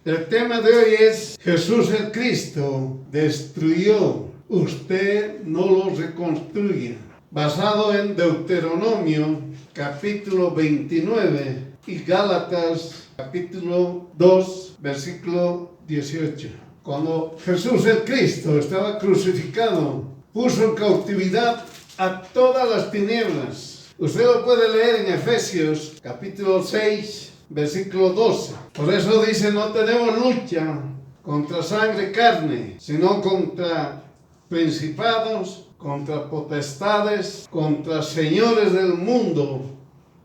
El tema de hoy es Jesús el Cristo destruyó, usted no lo reconstruya. Basado en Deuteronomio capítulo 29 y Gálatas capítulo 2 versículo 18. Cuando Jesús el Cristo estaba crucificado, puso en cautividad a todas las tinieblas. Usted lo puede leer en Efesios capítulo 6 versículo 12. Por eso dice, no tenemos lucha contra sangre y carne, sino contra principados, contra potestades, contra señores del mundo,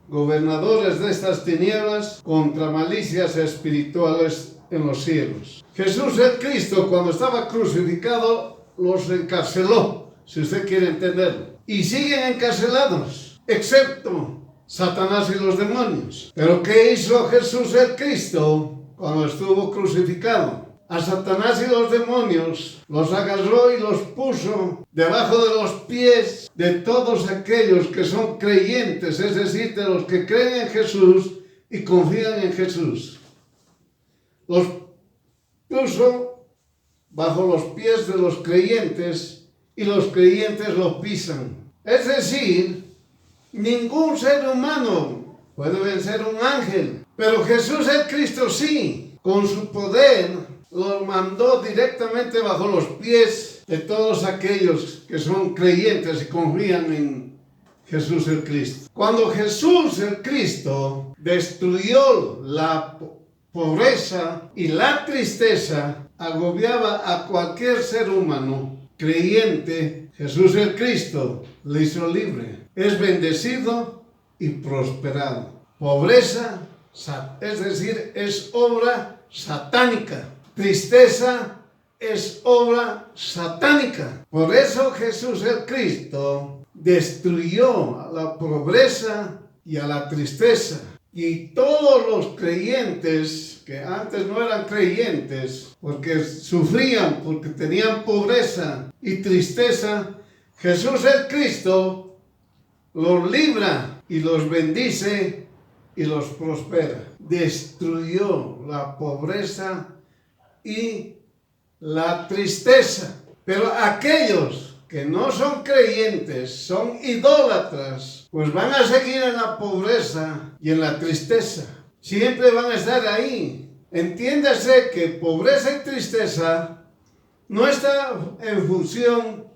gobernadores de estas tinieblas, contra malicias espirituales en los cielos. Jesús el Cristo, cuando estaba crucificado, los encarceló, si usted quiere entenderlo. Y siguen encarcelados, excepto Satanás y los demonios. Pero ¿qué hizo Jesús el Cristo cuando estuvo crucificado? A Satanás y los demonios los agarró y los puso debajo de los pies de todos aquellos que son creyentes, es decir, de los que creen en Jesús y confían en Jesús. Los puso bajo los pies de los creyentes y los creyentes los pisan. Es decir, ningún ser humano puede vencer un ángel, pero Jesús el Cristo sí, con su poder lo mandó directamente bajo los pies de todos aquellos que son creyentes y confían en Jesús el Cristo. Cuando Jesús el Cristo destruyó la pobreza y la tristeza, agobiaba a cualquier ser humano creyente, Jesús el Cristo le hizo libre. Es bendecido y prosperado. Pobreza, es decir, es obra satánica. Tristeza es obra satánica. Por eso Jesús el Cristo destruyó a la pobreza y a la tristeza. Y todos los creyentes que antes no eran creyentes, porque sufrían, porque tenían pobreza y tristeza, Jesús el Cristo los libra y los bendice y los prospera. Destruyó la pobreza y la tristeza. Pero aquellos que no son creyentes, son idólatras, pues van a seguir en la pobreza y en la tristeza. Siempre van a estar ahí. Entiéndase que pobreza y tristeza no está en función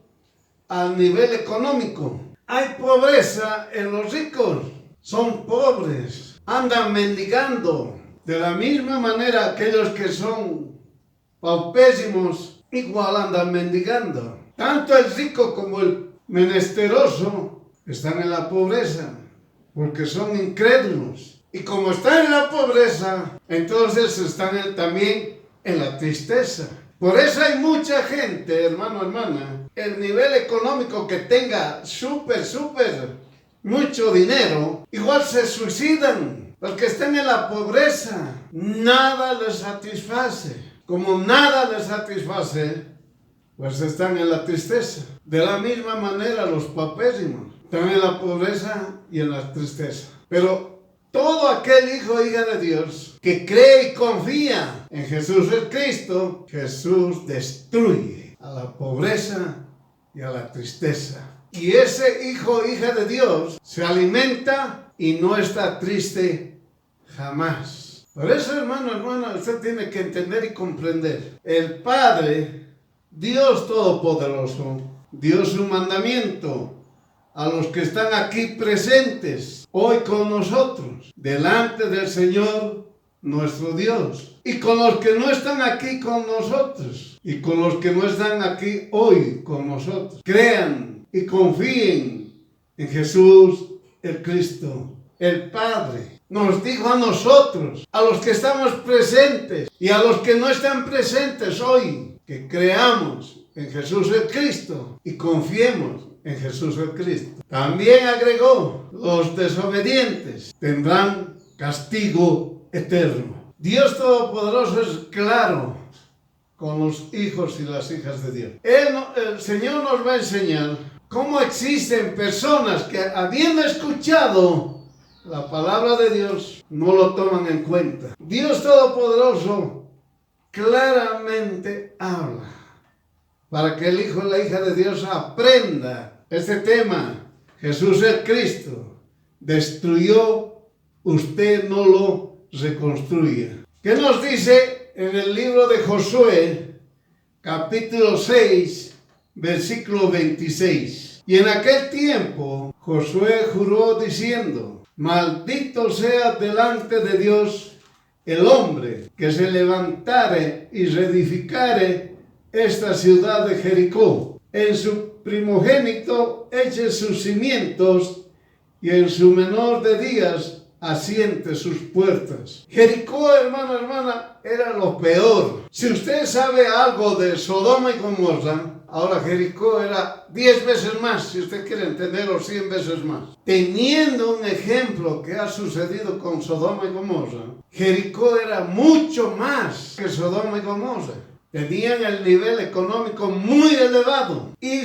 al nivel económico. Hay pobreza en los ricos, son pobres, andan mendigando. De la misma manera, aquellos que son paupérrimos igual andan mendigando. Tanto el rico como el menesteroso están en la pobreza, porque son incrédulos. Y como están en la pobreza, entonces están también en la tristeza. Por eso hay mucha gente, hermano, hermana, el nivel económico que tenga súper mucho dinero, igual se suicidan, porque están en la pobreza. Nada les satisface. Como nada les satisface, pues están en la tristeza. De la misma manera los paupérrimos están en la pobreza y en la tristeza. Pero todo aquel hijo o hija de Dios que cree y confía en Jesús el Cristo, Jesús destruye a la pobreza y a la tristeza. Y ese hijo o hija de Dios se alimenta y no está triste jamás. Por eso, hermano, hermana, usted tiene que entender y comprender. El Padre, Dios Todopoderoso, dio su mandamiento a los que están aquí presentes hoy con nosotros, delante del Señor nuestro Dios, y con los que no están aquí con nosotros, y con los que no están aquí hoy con nosotros. Crean y confíen en Jesús el Cristo. El Padre nos dijo a nosotros, a los que estamos presentes y a los que no están presentes hoy, que creamos en Jesús el Cristo y confiemos en Jesús el Cristo. También agregó, los desobedientes tendrán castigo eterno. Dios Todopoderoso es claro con los hijos y las hijas de Dios. El Señor nos va a enseñar cómo existen personas que, habiendo escuchado la palabra de Dios, no lo toman en cuenta. Dios Todopoderoso claramente habla para que el hijo y la hija de Dios aprenda este tema. Jesús el Cristo destruyó, usted no lo reconstruya. ¿Qué nos dice en el libro de Josué, capítulo 6, versículo 26? Y en aquel tiempo Josué juró diciendo: maldito sea delante de Dios el hombre que se levantare y reedificare esta ciudad de Jericó. En su primogénito eche sus cimientos y en su menor de días asiente sus puertas. Jericó, hermano, hermana, era lo peor. Si usted sabe algo de Sodoma y Gomorra, ahora Jericó era 10 veces más, si usted quiere entenderlo, 100 veces más. Teniendo un ejemplo que ha sucedido con Sodoma y Gomorra, Jericó era mucho más que Sodoma y Gomorra. Tenían el nivel económico muy elevado y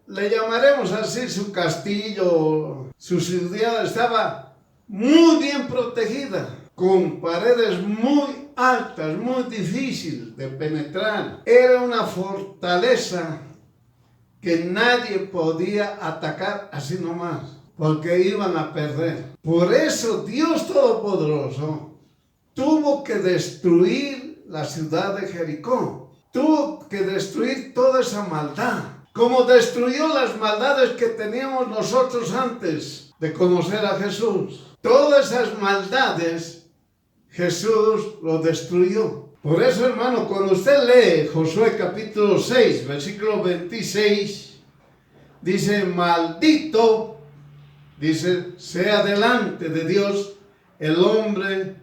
le llamaremos así, su castillo, su ciudad estaba muy bien protegida, con paredes muy altas, muy difíciles de penetrar. Era una fortaleza que nadie podía atacar así nomás, porque iban a perder. Por eso Dios Todopoderoso tuvo que destruir la ciudad de Jericó. Tuvo que destruir toda esa maldad, como destruyó las maldades que teníamos nosotros antes de conocer a Jesús. Todas esas maldades Jesús lo destruyó. Por eso, hermano, cuando usted lee Josué capítulo 6, versículo 26, dice: maldito, dice, sea delante de Dios el hombre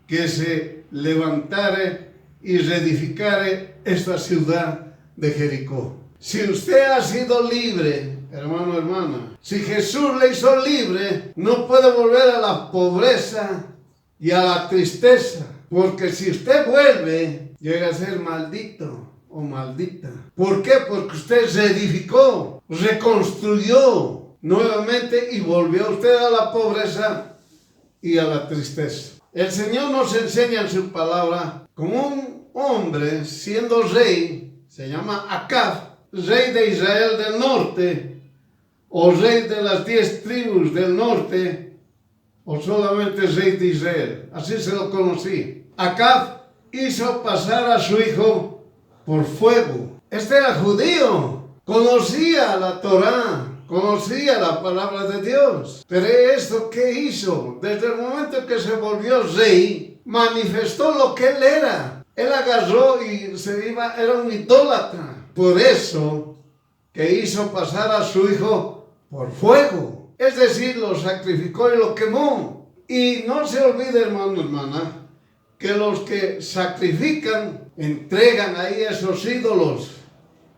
que se levantare y reedificare esta ciudad de Jericó. Si usted ha sido libre, hermano, hermana, si Jesús le hizo libre, no puede volver a la pobreza y a la tristeza, porque si usted vuelve, llega a ser maldito o maldita. ¿Por qué? Porque usted se edificó, reconstruyó nuevamente y volvió usted a la pobreza y a la tristeza. El Señor nos enseña en su palabra como un hombre siendo rey, se llama Acab, rey de Israel del norte, o rey de las 10 tribus del norte, o solamente rey de Israel, así se lo conocí. Acab hizo pasar a su hijo por fuego. Este era judío, conocía la Torá, conocía la palabra de Dios. Pero esto, ¿qué hizo? Desde el momento que se volvió rey, manifestó lo que él era. Él agarró y era un idólatra. Por eso que hizo pasar a su hijo por fuego. Es decir, lo sacrificó y lo quemó. Y no se olvide, hermano, hermana, que los que sacrifican, entregan ahí esos ídolos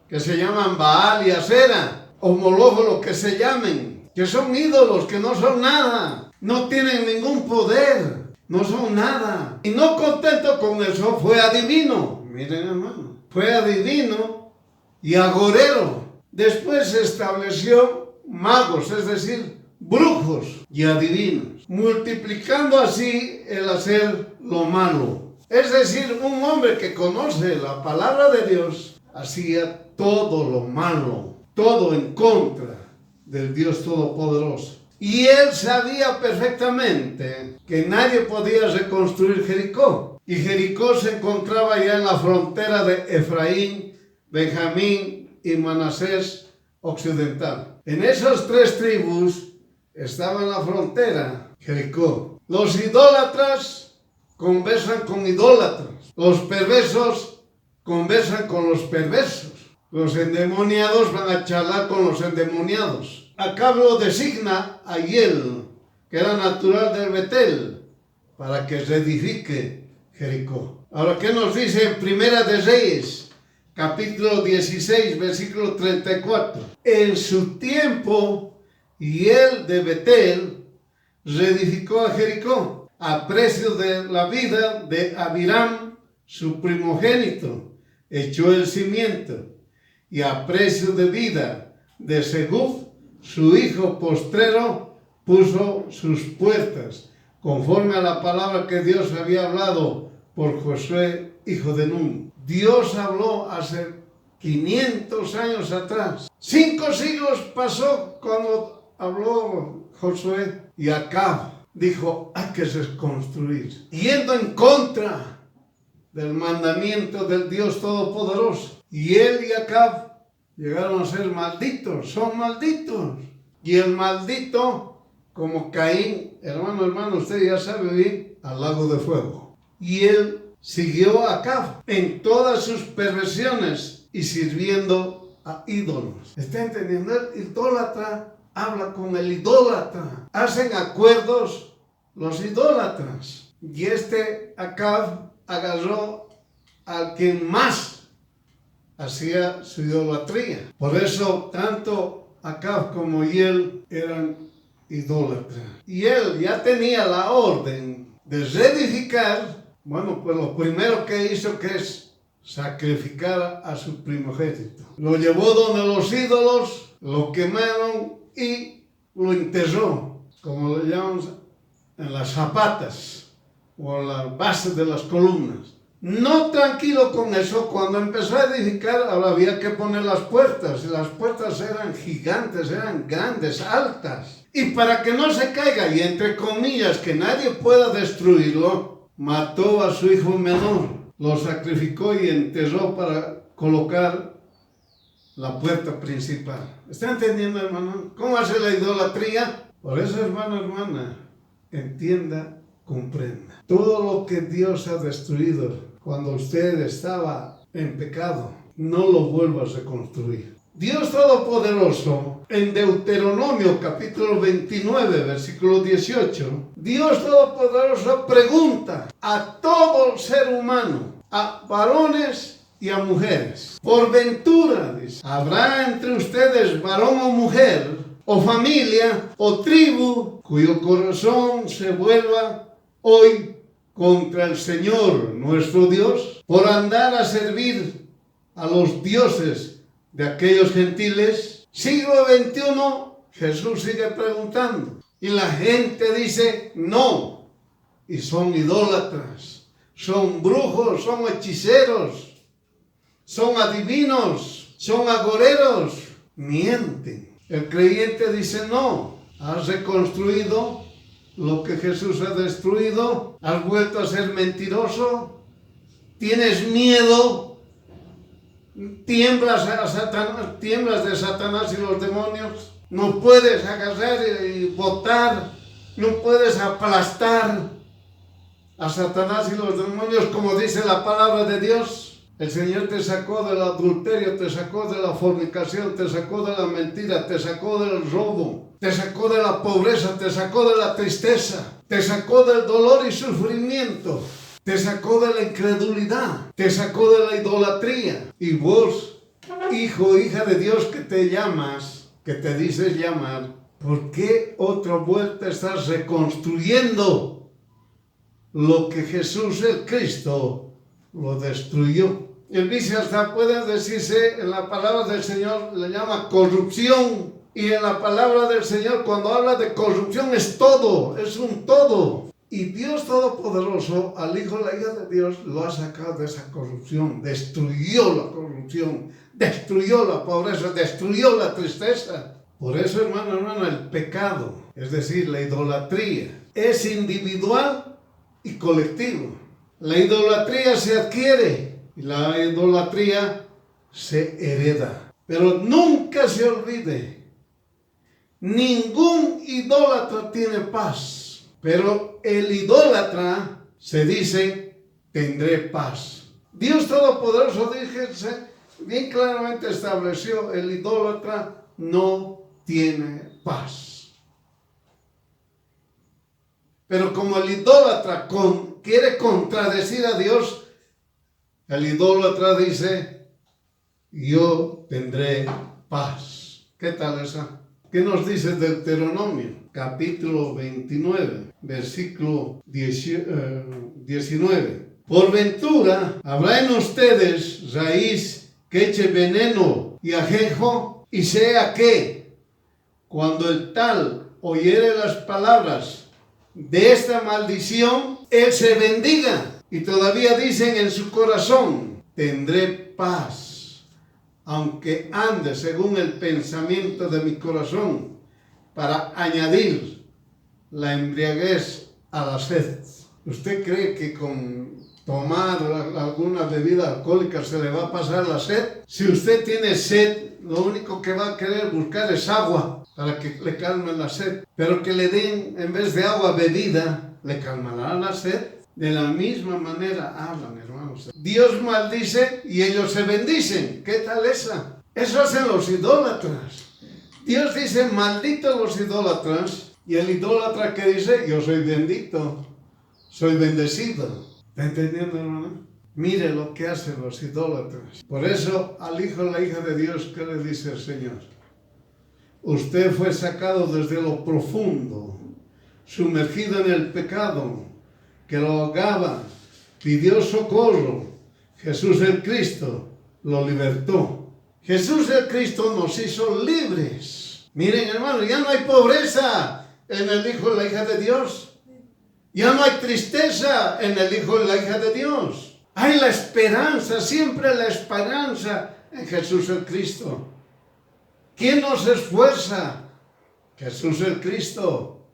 que se llaman Baal y Asera, o Moloch, lo que se llamen, que son ídolos, que no son nada, no tienen ningún poder, no son nada. Y no contento con eso, fue adivino. Miren, hermano, fue adivino y agorero. Después se estableció magos, es decir, brujos y adivinos, multiplicando así el hacer lo malo. Es decir, un hombre que conoce la palabra de Dios hacía todo lo malo, todo en contra del Dios Todopoderoso. Y él sabía perfectamente que nadie podía reconstruir Jericó. Y Jericó se encontraba ya en la frontera de Efraín, Benjamín y Manasés occidental. En esas 3 tribus estaba en la frontera Jericó. Los idólatras conversan con idólatras. Los perversos conversan con los perversos. Los endemoniados van a charlar con los endemoniados. Acab lo designa a Hiel, que era natural del Betel, para que reedifique Jericó. Ahora, ¿qué nos dice en Primera de Reyes, capítulo 16, versículo 34? En su tiempo, Hiel de Betel reedificó a Jericó a precio de la vida de Abiram, su primogénito, echó el cimiento, y a precio de vida de Segub, su hijo postrero, puso sus puertas, conforme a la palabra que Dios había hablado por Josué, hijo de Nun. Dios habló hace 500 años atrás. 5 siglos pasó cuando habló Josué, y Acab dijo: hay que reconstruir, yendo en contra del mandamiento del Dios Todopoderoso. Y él y Acab llegaron a ser malditos, son malditos. Y el maldito, como Caín, hermano, usted ya sabe bien, al lago de fuego. Y él siguió a Acab en todas sus perversiones y sirviendo a ídolos. ¿Está entendiendo? El idólatra habla con el idólatra. Hacen acuerdos los idólatras. Y Acab agarró al que más hacía su idolatría. Por eso, tanto Acab como él eran idólatras. Y él ya tenía la orden de reedificar. Bueno, pues lo primero que hizo que es sacrificar a su primogénito. Lo llevó donde los ídolos, lo quemaron y lo enterró, como lo llamamos, en las zapatas o en la base de las columnas. No tranquilo con eso, cuando empezó a edificar, ahora había que poner las puertas, y las puertas eran gigantes, eran grandes, altas. Y para que no se caiga, y entre comillas, que nadie pueda destruirlo, mató a su hijo menor, lo sacrificó y enterró para colocar la puerta principal. ¿Está entendiendo, hermano? ¿Cómo hace la idolatría? Por eso, hermana, entienda, comprenda. Todo lo que Dios ha destruido cuando usted estaba en pecado, no lo vuelva a reconstruir. Dios Todopoderoso, en Deuteronomio capítulo 29, versículo 18, Dios Todopoderoso pregunta a todo ser humano, a varones y a mujeres: por ventura, dice, ¿habrá entre ustedes varón o mujer, o familia, o tribu, cuyo corazón se vuelva hoy contra el Señor nuestro Dios, por andar a servir a los dioses de aquellos gentiles? Siglo XXI, Jesús sigue preguntando, y la gente dice no, y son idólatras, son brujos, son hechiceros, son adivinos, son agoreros, mienten. El creyente dice: no, has reconstruido lo que Jesús ha destruido, has vuelto a ser mentiroso, tienes miedo, tiemblas de Satanás y los demonios, no puedes agarrar y botar, no puedes aplastar a Satanás y los demonios como dice la palabra de Dios. El Señor te sacó del adulterio, te sacó de la fornicación, te sacó de la mentira, te sacó del robo, te sacó de la pobreza, te sacó de la tristeza, te sacó del dolor y sufrimiento, te sacó de la incredulidad, te sacó de la idolatría. Y vos, hijo, hija de Dios que te llamas, que te dices llamar, ¿por qué otra vuelta estás reconstruyendo lo que Jesús el Cristo lo destruyó? El vicio hasta puede decirse, en la palabra del Señor le llama corrupción, y en la palabra del Señor cuando habla de corrupción es todo, es un todo. Y Dios Todopoderoso, al Hijo, la hija de Dios, lo ha sacado de esa corrupción, destruyó la corrupción, destruyó la pobreza, destruyó la tristeza. Por eso, hermano, el pecado, es decir, la idolatría, es individual y colectivo. La idolatría se adquiere y la idolatría se hereda. Pero nunca se olvide, ningún idólatra tiene paz, pero el idólatra se dice: tendré paz. Dios Todopoderoso, díjese, bien claramente estableció: el idólatra no tiene paz. Pero como el idólatra quiere contradecir a Dios, el idólatra dice: yo tendré paz. ¿Qué tal esa? ¿Qué nos dice Deuteronomio? Capítulo 29, versículo 19. Por ventura, ¿habrá en ustedes raíz que eche veneno y ajenjo? Y sea que, cuando el tal oyere las palabras de esta maldición, él se bendiga Y todavía dicen en su corazón, tendré paz, aunque ande según el pensamiento de mi corazón, para añadir la embriaguez a la sed. ¿Usted cree que con tomar alguna bebida alcohólica se le va a pasar la sed? Si usted tiene sed, lo único que va a querer buscar es agua para que le calme la sed. Pero que le den, en vez de agua, bebida, ¿le calmará la sed? De la misma manera hablan, hermanos. Dios maldice y ellos se bendicen. ¿Qué tal esa? Eso hacen los idólatras. Dios dice, malditos los idólatras. Y el idólatra que dice, yo soy bendito, soy bendecido. ¿Está entendiendo, hermano? Mire lo que hacen los idólatras. Por eso al hijo o la hija de Dios, ¿qué le dice el Señor? Usted fue sacado desde lo profundo, sumergido en el pecado, que lo ahogaba, pidió socorro. Jesús el Cristo lo libertó. Jesús el Cristo nos hizo libres. Miren, hermano, ya no hay pobreza en el hijo y la hija de Dios. Ya no hay tristeza en el hijo y la hija de Dios. Hay la esperanza, siempre la esperanza en Jesús el Cristo. ¿Quién nos esfuerza? Jesús el Cristo.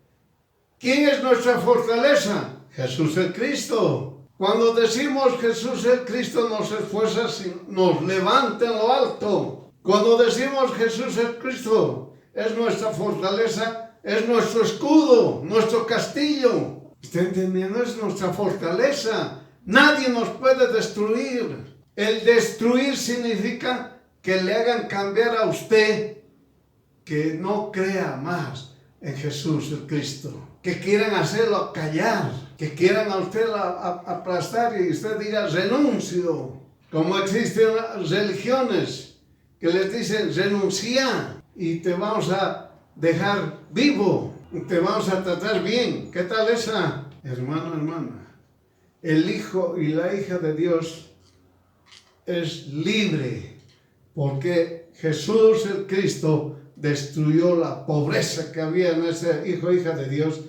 ¿Quién es nuestra fortaleza? Jesús el Cristo. Cuando decimos Jesús el Cristo nos esfuerza, nos levanta en lo alto. Cuando decimos Jesús el Cristo es nuestra fortaleza, es nuestro escudo, nuestro castillo. ¿Está entendiendo? Es nuestra fortaleza. Nadie nos puede destruir. El destruir significa que le hagan cambiar a usted, que no crea más en Jesús el Cristo, que quieran hacerlo callar, que quieran a usted aplastar y usted diga renuncio. Como existen religiones que les dicen renuncia y te vamos a dejar vivo, te vamos a tratar bien. ¿Qué tal esa? Hermano, hermana, el hijo y la hija de Dios es libre porque Jesús el Cristo destruyó la pobreza que había en ese hijo e hija de Dios,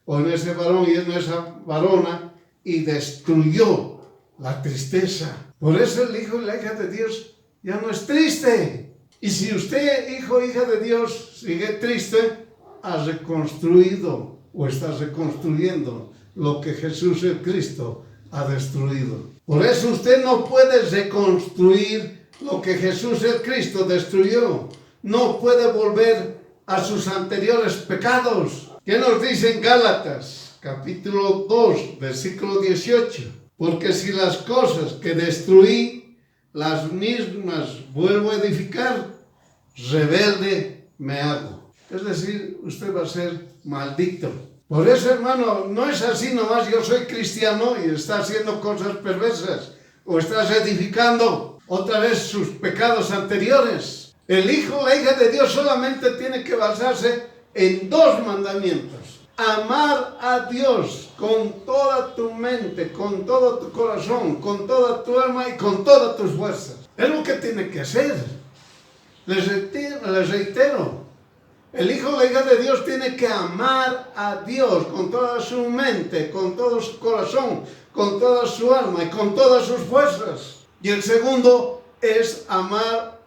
o en ese varón y en esa varona, y destruyó la tristeza. Por eso el hijo y la hija de Dios ya no es triste. Y si usted, hijo e hija de Dios, sigue triste, ha reconstruido o está reconstruyendo lo que Jesús el Cristo ha destruido. Por eso usted no puede reconstruir lo que Jesús el Cristo destruyó. No puede volver a sus anteriores pecados. ¿Qué nos dice en Gálatas, capítulo 2, versículo 18? Porque si las cosas que destruí, las mismas vuelvo a edificar, rebelde me hago. Es decir, usted va a ser maldito. Por eso, hermano, no es así nomás, yo soy cristiano y está haciendo cosas perversas, o estás edificando otra vez sus pecados anteriores. El hijo o la hija de Dios solamente tiene que basarse en dos mandamientos: amar a Dios con toda tu mente, con todo tu corazón, con toda tu alma y con todas tus fuerzas. Es lo que tiene que hacer. Les reitero, el hijo o la hija de Dios tiene que amar a Dios con toda su mente, con todo su corazón, con toda su alma y con todas sus fuerzas. Y el segundo es amar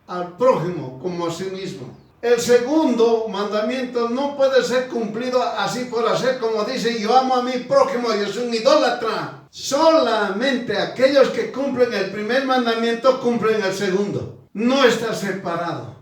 al prójimo como a sí mismo. El segundo mandamiento no puede ser cumplido así por hacer, como dice yo amo a mi prójimo y es un idólatra. Solamente aquellos que cumplen el primer mandamiento cumplen el segundo. No está separado.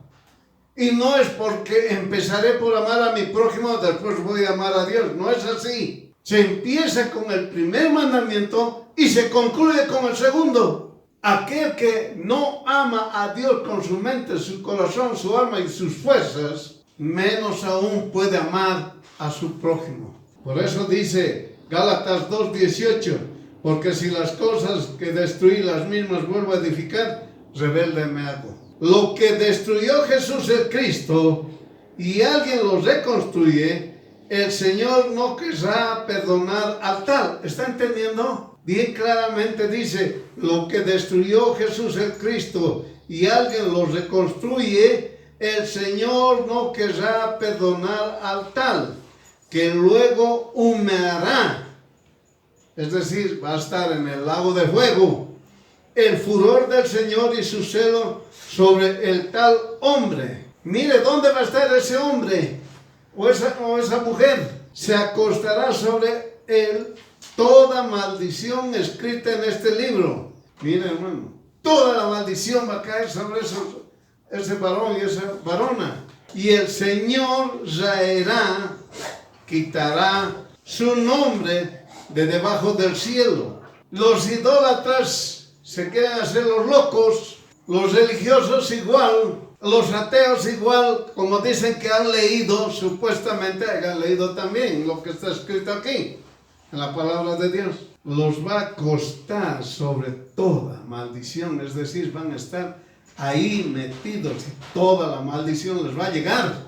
Y no es porque empezaré por amar a mi prójimo, después voy a amar a Dios. No es así. Se empieza con el primer mandamiento y se concluye con el segundo. Aquel que no ama a Dios con su mente, su corazón, su alma y sus fuerzas, menos aún puede amar a su prójimo. Por eso dice Gálatas 2:18, porque si las cosas que destruí las mismas vuelvo a edificar, rebelde me hago. Lo que destruyó Jesús el Cristo y alguien lo reconstruye, el Señor no querrá perdonar al tal. ¿Está entendiendo? Bien claramente dice, lo que destruyó Jesús el Cristo y alguien lo reconstruye, el Señor no querrá perdonar al tal, que luego humeará es decir, va a estar en el lago de fuego, el furor del Señor y su celo sobre el tal hombre. Mire, ¿dónde va a estar ese hombre o esa mujer? Se acostará sobre él toda maldición escrita en este libro. Mire, hermano, toda la maldición va a caer sobre ese varón y esa varona. Y el Señor raerá, quitará su nombre de debajo del cielo. Los idólatras se quieren hacer los locos, los religiosos igual, los ateos igual, como dicen que han leído, supuestamente hayan leído también lo que está escrito aquí, en la palabra de Dios. Los va a costar sobre toda maldición, es decir, van a estar ahí metidos y toda la maldición les va a llegar.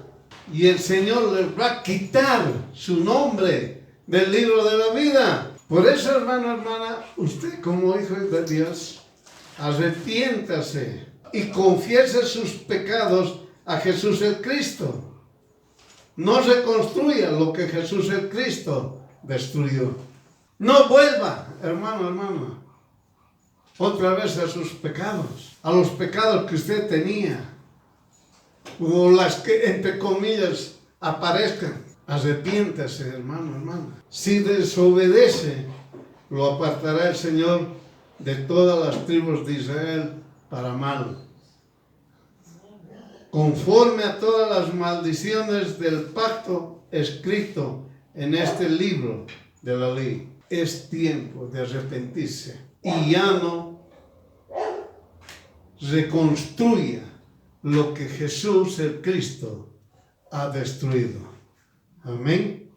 Y el Señor les va a quitar su nombre del libro de la vida. Por eso, hermano, hermana, usted como hijo de Dios, arrepiéntase y confiese sus pecados a Jesús el Cristo. No reconstruya lo que Jesús el Cristo destruyó. No vuelva, hermano, hermana, otra vez a sus pecados, a los pecados que usted tenía, o las que, entre comillas, aparezcan. Arrepiéntase, hermano, hermana. Si desobedece, lo apartará el Señor de todas las tribus de Israel para mal, conforme a todas las maldiciones del pacto escrito en este libro de la ley. Es tiempo de arrepentirse y ya no reconstruya lo que Jesús el Cristo ha destruido. Amén.